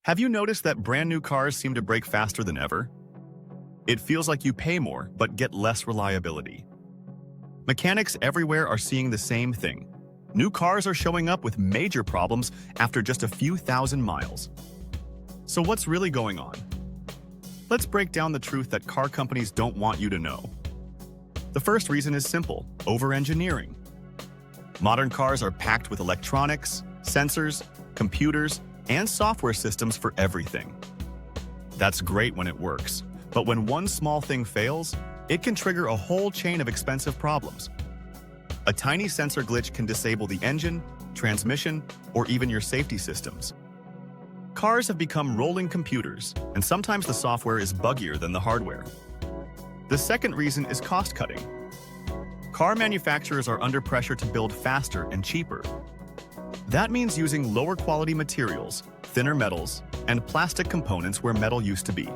Have you noticed that brand new cars seem to break faster than ever? It feels like you pay more but get less reliability. Mechanics everywhere are seeing the same thing. New cars are showing up with major problems after just a few thousand miles. So what's really going on? Let's break down the truth that car companies don't want you to know. The first reason is simple: over-engineering. Modern cars are packed with electronics, sensors, computers, and software systems for everything. That's great when it works, but when one small thing fails, it can trigger a whole chain of expensive problems. A tiny sensor glitch can disable the engine, transmission, or even your safety systems. Cars have become rolling computers, and sometimes the software is buggier than the hardware. The second reason is cost cutting. Car manufacturers are under pressure to build faster and cheaper. That means using lower quality materials, thinner metals, and plastic components where metal used to be.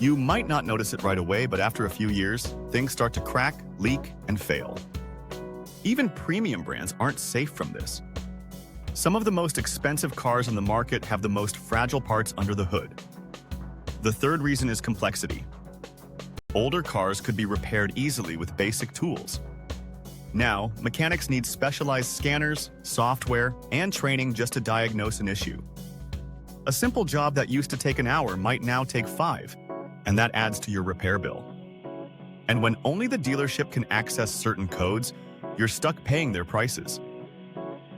You might not notice it right away, but after a few years, things start to crack, leak, and fail. Even premium brands aren't safe from this. Some of the most expensive cars on the market have the most fragile parts under the hood. The third reason is complexity. Older cars could be repaired easily with basic tools. Now, mechanics need specialized scanners, software, and training just to diagnose an issue. A simple job that used to take an hour might now take 5, and that adds to your repair bill. And when only the dealership can access certain codes, you're stuck paying their prices.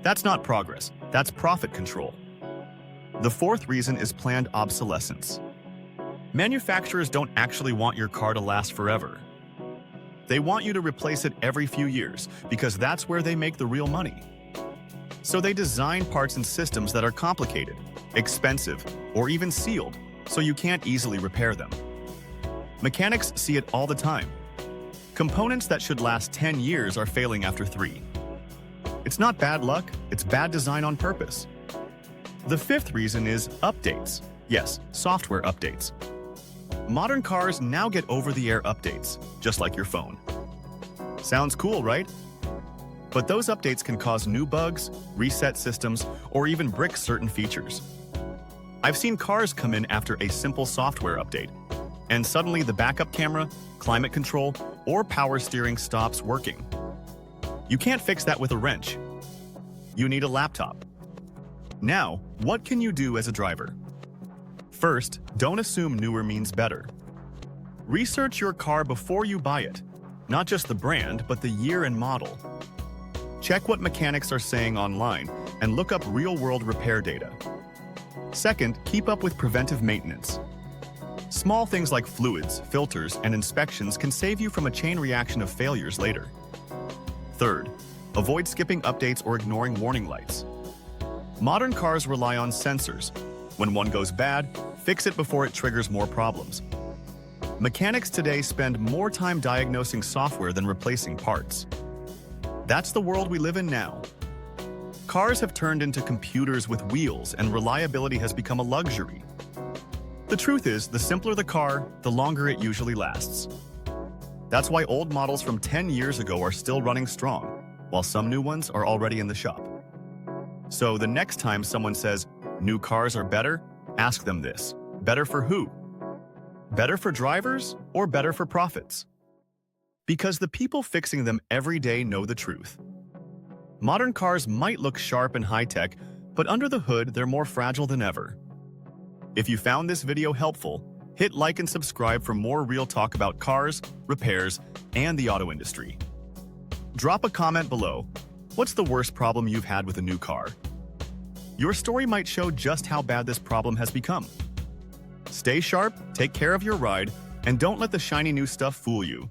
That's not progress, that's profit control. The fourth reason is planned obsolescence. Manufacturers don't actually want your car to last forever. They want you to replace it every few years because that's where they make the real money. So they design parts and systems that are complicated, expensive, or even sealed, so you can't easily repair them. Mechanics see it all the time. Components that should last 10 years are failing after 3. It's not bad luck, it's bad design on purpose. The fifth reason is updates. Yes, software updates. Modern cars now get over-the-air updates, just like your phone. Sounds cool, right? But those updates can cause new bugs, reset systems, or even brick certain features. I've seen cars come in after a simple software update, and suddenly the backup camera, climate control, or power steering stops working. You can't fix that with a wrench. You need a laptop. Now, what can you do as a driver? First, don't assume newer means better. Research your car before you buy it, not just the brand, but the year and model. Check what mechanics are saying online and look up real-world repair data. Second, keep up with preventive maintenance. Small things like fluids, filters, and inspections can save you from a chain reaction of failures later. Third, avoid skipping updates or ignoring warning lights. Modern cars rely on sensors. When one goes bad, fix it before it triggers more problems. Mechanics today spend more time diagnosing software than replacing parts. That's the world we live in now. Cars have turned into computers with wheels, and reliability has become a luxury. The truth is, the simpler the car, the longer it usually lasts. That's why old models from 10 years ago are still running strong, while some new ones are already in the shop. So the next time someone says, "New cars are better," ask them this: better for who? Better for drivers or better for profits? Because the people fixing them every day know the truth. Modern cars might look sharp and high-tech, but under the hood, they're more fragile than ever. If you found this video helpful, hit like and subscribe for more real talk about cars, repairs, and the auto industry. Drop a comment below. What's the worst problem you've had with a new car? Your story might show just how bad this problem has become. Stay sharp, take care of your ride, and don't let the shiny new stuff fool you.